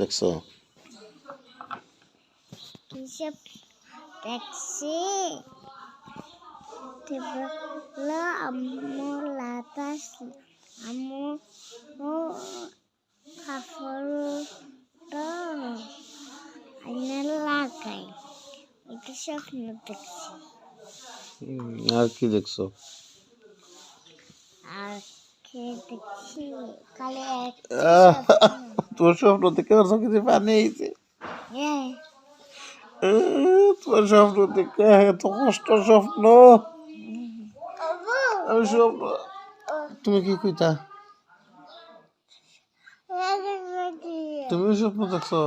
দেখছো? কিসব দেখছি হলো আম্মু লাতাস আম্মু কাপড়টা আইনা লাগাই এটা স্বপ্ন দেখছি। আর কি দেখছো? আর কে দেখছি কালে আহ, তোর স্বপ্ন দেখে আমার চোখে দিয়ে পানি আইছে। তোর স্বপ্ন দেখে এত কষ্ট স্বপ্ন। আমি স্বপ্ন তুমি কি কইতা? তুমি স্বপ্ন দেখছো?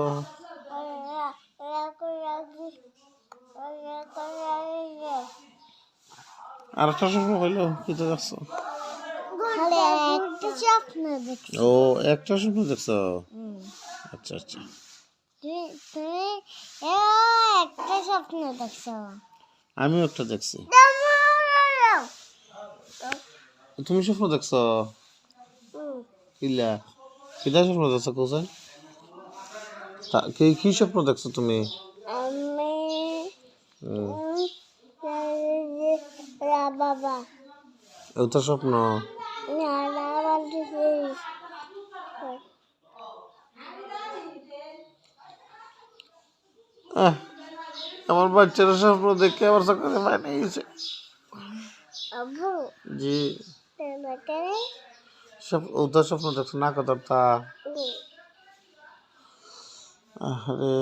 আর একটা স্বপ্ন হইলো কি দেখছো? একটা স্বপ্ন দেখছি। ও একটা স্বপ্ন দেখছো? আচ্ছা আচ্ছা। তুমি একটা স্বপ্ন দেখছো। আমিও একটা দেখছি। তুমি স্বপ্ন দেখছো? কিলা কিলা স্বপ্ন দেখছো কোথায়? কি স্বপ্ন দেখছো তুমি? আমি হুম, বাবা ওটা স্বপ্ন। আহ, আমার বাচ্চারা স্বপ্ন দেখে আমার চোখে দিয়ে পানি আইছে। আবু জি তোমাকে ওটা স্বপ্ন দেখছো না কথা তা। আরে